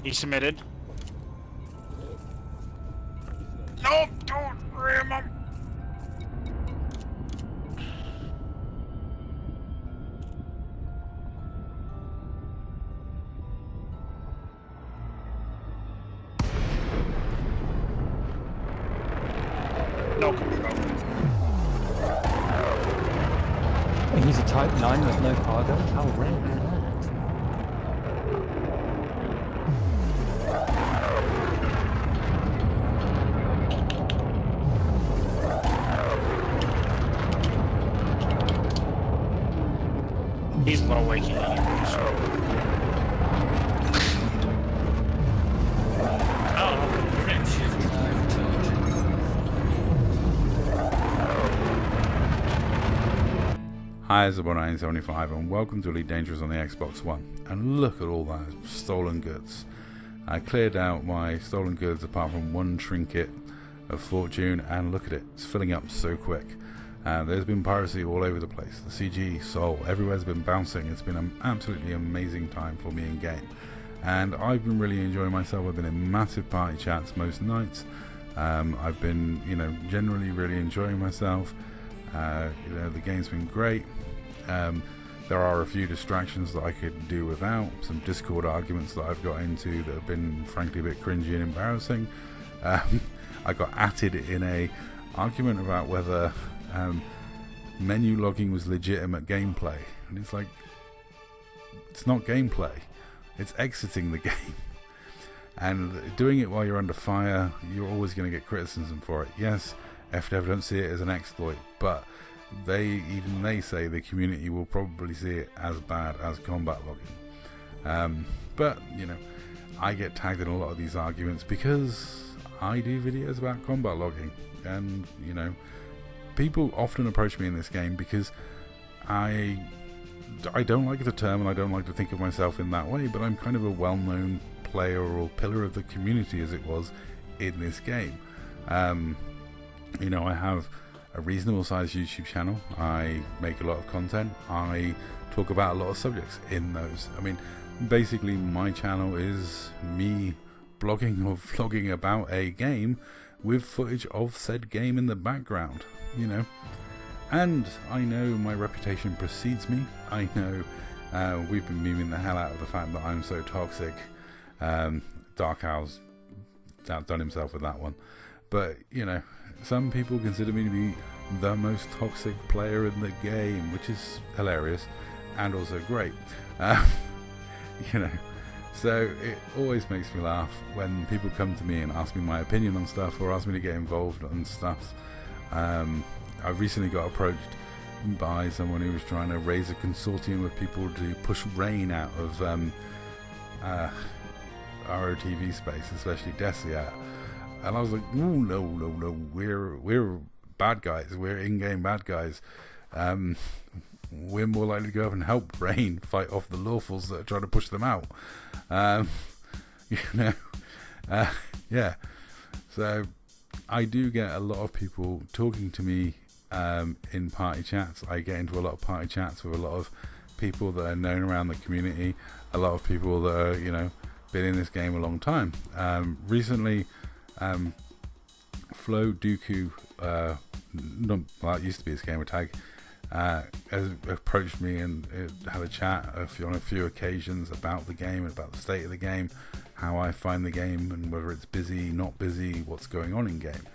He submitted. No, don't ram him. No control. He's a Type 9 with no cargo? How rare is that? He's low waking. Hi, it's Zabo975 and welcome to Elite Dangerous on the Xbox One. And look at all those stolen goods. I cleared out my stolen goods apart from one trinket of fortune, and look at it, it's filling up so quick. There's been piracy all over the place. The CG, Soul, everywhere's been bouncing. It's been an absolutely amazing time for me in game. And I've been really enjoying myself. I've been in massive party chats most nights. I've been, generally really enjoying myself. The game's been great. There are a few distractions that I could do without, some Discord arguments that I've got into that have been frankly a bit cringy and embarrassing. I got atted in a argument about whether menu logging was legitimate gameplay, and it's like, it's not gameplay, it's exiting the game. And doing it while you're under fire, you're always going to get criticism for it. Yes, FDev don't see it as an exploit, but they say the community will probably see it as bad as combat logging. But I get tagged in a lot of these arguments because I do videos about combat logging, and people often approach me in this game because I don't like the term, and I don't like to think of myself in that way, but I'm kind of a well-known player or pillar of the community, as it was in this game. I have a reasonable sized YouTube channel. I make a lot of content. I talk about a lot of subjects in those. I mean, basically my channel is me blogging or vlogging about a game with footage of said game in the background, and I know my reputation precedes me. I know we've been memeing the hell out of the fact that I'm so toxic. Dark Owl's outdone himself with that one, but some people consider me to be the most toxic player in the game, which is hilarious and also great. So it always makes me laugh when people come to me and ask me my opinion on stuff, or ask me to get involved on stuff. I recently got approached by someone who was trying to raise a consortium of people to push Rain out of ROTV space, especially Desiat. And I was like, ooh, no, we're bad guys. We're in-game bad guys. We're more likely to go up and help Rain fight off the lawfuls that are trying to push them out. Yeah. So I do get a lot of people talking to me in party chats. I get into a lot of party chats with a lot of people that are known around the community, a lot of people that are, been in this game a long time. Recently, Flo Dooku, it used to be his gamer tag, has approached me and had a chat on a few occasions about the game, about the state of the game, how I find the game, and whether it's busy, not busy, what's going on in game.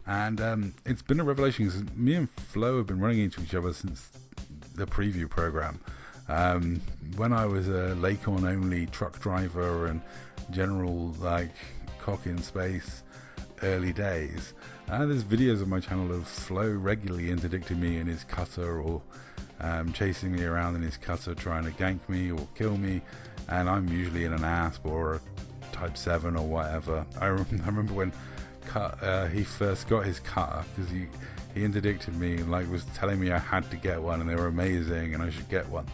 And it's been a revelation because me and Flo have been running into each other since the preview program. When I was a Lakon only truck driver and general cock in space early days, there's videos of my channel of Flo regularly interdicting me in his cutter, or chasing me around in his cutter trying to gank me or kill me, and I'm usually in an ASP or a Type 7 or whatever. I remember when he first got his cutter, because he interdicted me and was telling me I had to get one and they were amazing and I should get one.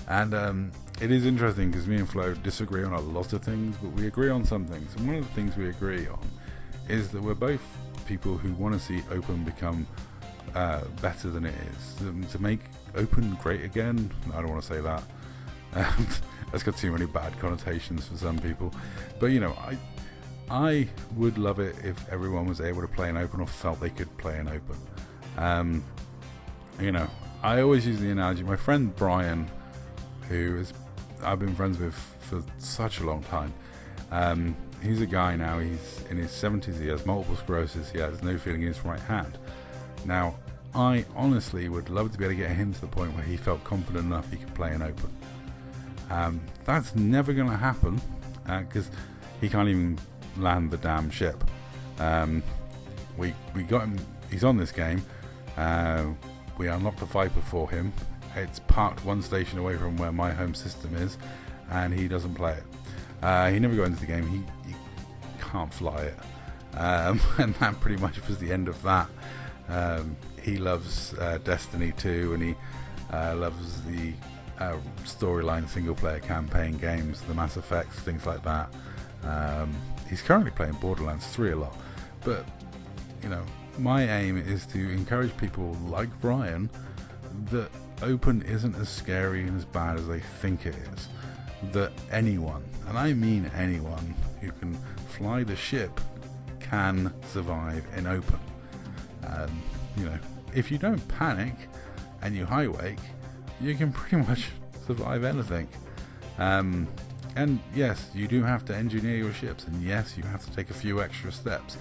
And it is interesting because me and Flo disagree on a lot of things, but we agree on some things. And one of the things we agree on is that we're both people who want to see open become better than it is. To make open great again, I don't want to say that. That's got too many bad connotations for some people. But you know, I would love it if everyone was able to play in open or felt they could play in open. You know, I always use the analogy. My friend Brian, I've been friends with for such a long time. He's a guy now. He's in his 70s. He has multiple sclerosis. He has no feeling in his right hand. Now, I honestly would love to be able to get him to the point where he felt confident enough he could play in open. That's never going to happen because he can't even land the damn ship. We got him. He's on this game. We unlocked the Viper for him. It's parked one station away from where my home system is, and he doesn't play it. He never got into the game. He can't fly it, and that pretty much was the end of that. He loves Destiny 2, and he loves the storyline single-player campaign games, the Mass Effects, things like that. He's currently playing Borderlands 3 a lot, but you know, my aim is to encourage people like Brian that open isn't as scary and as bad as they think it is. That anyone, and I mean anyone, who can fly the ship can survive in open. You know, if you don't panic and you high wake, you can pretty much survive anything. And yes, you do have to engineer your ships, and yes, you have to take a few extra steps,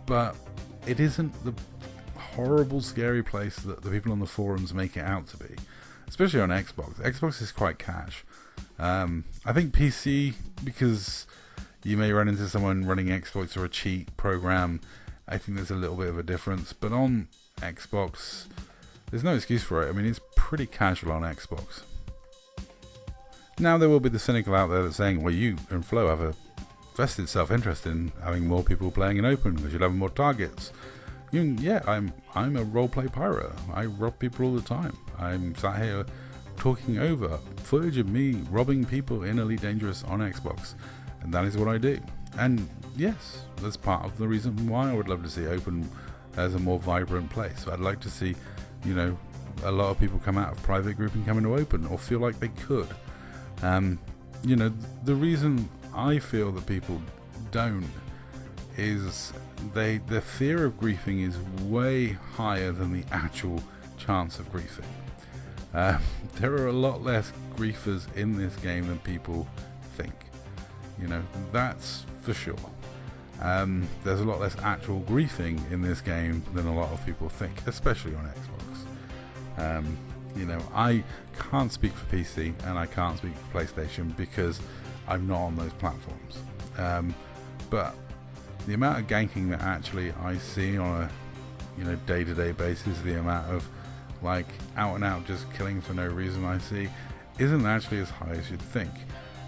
but it isn't the horrible, scary place that the people on the forums make it out to be, especially on Xbox. Xbox is quite cash. I think PC, because you may run into someone running exploits or a cheat program, I think there's a little bit of a difference, but on Xbox, there's no excuse for it. I mean, it's pretty casual on Xbox. Now, there will be the cynical out there that's saying, well, you and Flo have a vested self-interest in having more people playing in open because you'll have more targets. Yeah, I'm a roleplay pirate. I rob people all the time. I'm sat here talking over footage of me robbing people in Elite Dangerous on Xbox, and that is what I do. And yes, that's part of the reason why I would love to see open as a more vibrant place. I'd like to see, you know, a lot of people come out of private group and come into open, or feel like they could. You know, the reason I feel that people don't is the fear of griefing is way higher than the actual chance of griefing. There are a lot less griefers in this game than people think. You know, that's for sure. There's a lot less actual griefing in this game than a lot of people think, especially on Xbox. You know, I can't speak for PC and I can't speak for PlayStation because I'm not on those platforms. But the amount of ganking that actually I see on a, you know, day-to-day basis, the amount of like out and out just killing for no reason I see, isn't actually as high as you'd think.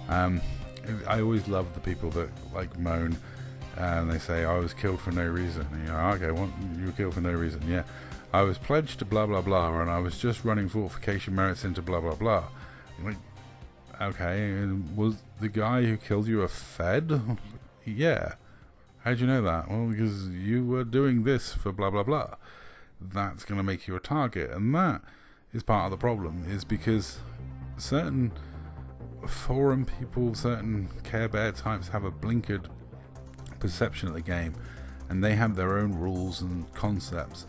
I always love the people that like moan and they say I was killed for no reason. And you're like, okay, what, you were killed for no reason? Yeah, I was pledged to blah blah blah, and I was just running fortification merits into blah blah blah. I'm like, okay, and was the guy who killed you a Fed? Yeah. How'd you know that? Well, because you were doing this for blah blah blah. That's going to make you a target, and that is part of the problem, is because certain forum people, certain Care Bear types have a blinkered perception of the game, and they have their own rules and concepts,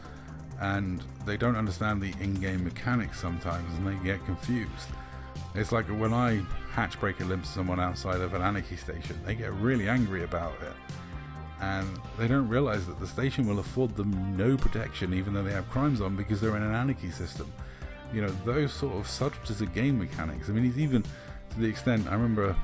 and they don't understand the in-game mechanics sometimes, and they get confused. It's like when I hatch break a limb to someone outside of an anarchy station, they get really angry about it, and they don't realize that the station will afford them no protection even though they have crimes on, because they're in an anarchy system. You know, those sort of subtleties of game mechanics. I mean, it's even to the extent, I remember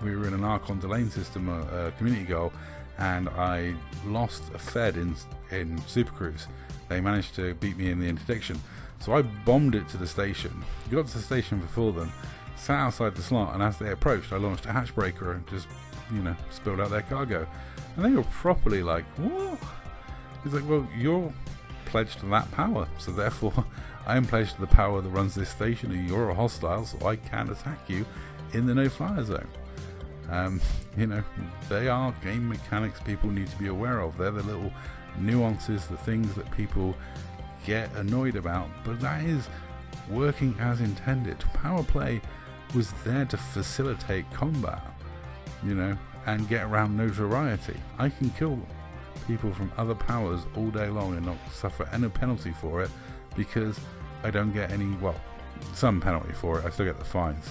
we were in an Archon Delane system, a community goal, and I lost a Fed in Supercruise. They managed to beat me in the interdiction, so I bombed it to the station, got to the station before them, sat outside the slot, and as they approached I launched a hatch breaker and just, you know, spilled out their cargo, and they were properly like, what? It's like, well, you're pledged to that power, so therefore I am pledged to the power that runs this station, and you're a hostile, so I can attack you in the no-fire zone. You know, they are game mechanics people need to be aware of. They're the little nuances, the things that people get annoyed about, but that is working as intended. Power play was there to facilitate combat, you know, and get around notoriety. I can kill people from other powers all day long and not suffer any penalty for it, because I don't get any, well, some penalty for it. I still get the fines,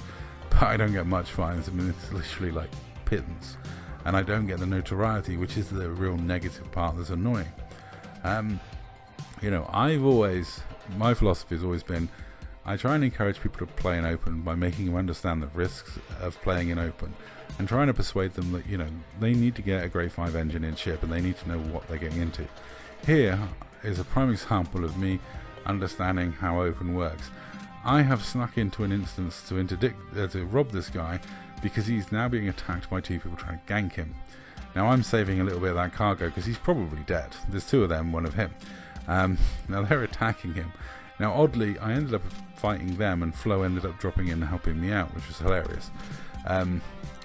but I don't get much fines. I mean, it's literally like pittance, and I don't get the notoriety, which is the real negative part that's annoying. You know, my philosophy has always been, I try and encourage people to play in open by making them understand the risks of playing in open, and trying to persuade them that, you know, they need to get a grade 5 engine in ship, and they need to know what they're getting into. Here is a prime example of me understanding how open works. I have snuck into an instance to rob this guy, because he's now being attacked by 2 people trying to gank him. Now I'm saving a little bit of that cargo because he's probably dead. There's 2 of them, 1 of him. Now they're attacking him. Now oddly, I ended up fighting them, and Flo ended up dropping in and helping me out, which was hilarious. And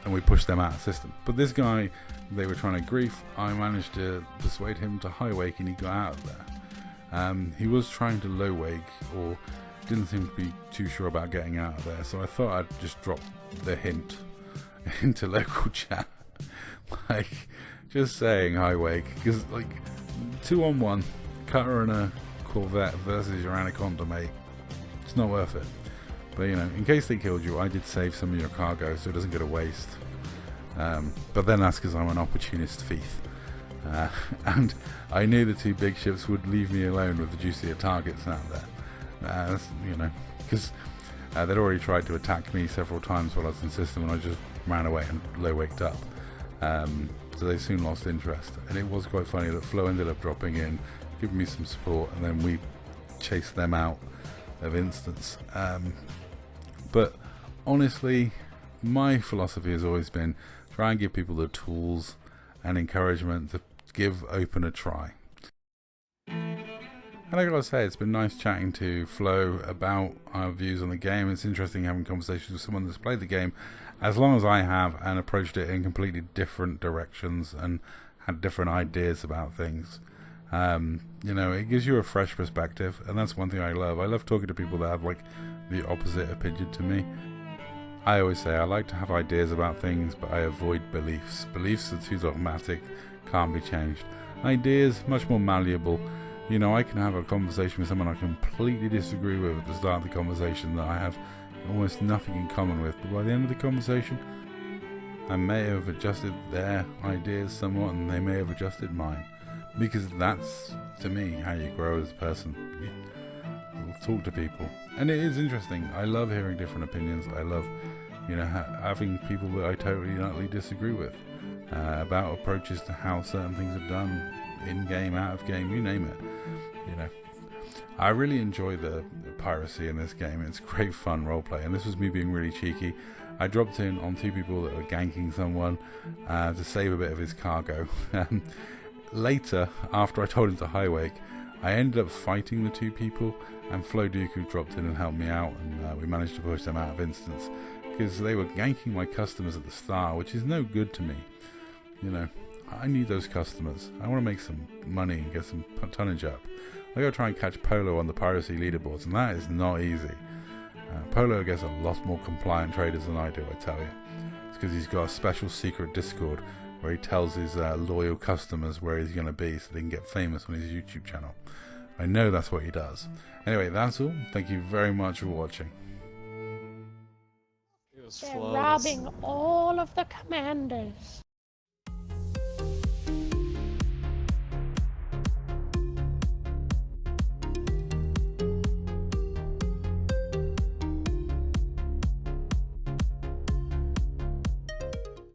we pushed them out of the system. But this guy, they were trying to grief. I managed to persuade him to high wake, and he got out of there. He was trying to low wake, or didn't seem to be too sure about getting out of there, so I thought I'd just drop the hint into local chat. Like, just saying high wake, because like 2-on-1 cutter and a corvette versus your anaconda, mate, it's not worth it. But you know, in case they killed you, I did save some of your cargo so it doesn't go to waste. But then that's because I'm an opportunist thief, and I knew the 2 big ships would leave me alone with the juicier targets out there. You know, because they'd already tried to attack me several times while I was in system, and I just ran away and low waked up. So they soon lost interest, and it was quite funny that Flo ended up dropping in, giving me some support, and then we chased them out of instance. But honestly, my philosophy has always been try and give people the tools and encouragement to give open a try. And I gotta say, it's been nice chatting to Flo about our views on the game. It's interesting having conversations with someone that's played the game as long as I have, and approached it in completely different directions and had different ideas about things. You know, it gives you a fresh perspective, and that's one thing I love. I love talking to people that have like the opposite opinion to me. I always say I like to have ideas about things, but I avoid beliefs. Beliefs are too dogmatic, can't be changed. Ideas, much more malleable. You know, I can have a conversation with someone I completely disagree with at the start of the conversation that I have almost nothing in common with, but by the end of the conversation, I may have adjusted their ideas somewhat, and they may have adjusted mine. Because that's, to me, how you grow as a person. You talk to people. And it is interesting. I love hearing different opinions. I love, you know, having people that I totally and utterly disagree with. About approaches to how certain things are done, in-game, out-of-game, you name it. You know, I really enjoy the piracy in this game. It's great fun roleplay, and this was me being really cheeky. I dropped in on 2 people that were ganking someone to save a bit of his cargo. Later, after I told him to high wake, I ended up fighting the 2 people, and Flo Dooku dropped in and helped me out, and we managed to push them out of instance, because they were ganking my customers at the start, which is no good to me. You know, I need those customers. I want to make some money and get some tonnage up. I gotta try and catch Polo on the piracy leaderboards, and that is not easy. Polo gets a lot more compliant traders than I do, I tell you. It's because he's got a special secret Discord where he tells his loyal customers where he's going to be so they can get famous on his YouTube channel. I know that's what he does. Anyway, that's all. Thank you very much for watching. They're robbing all of the commanders.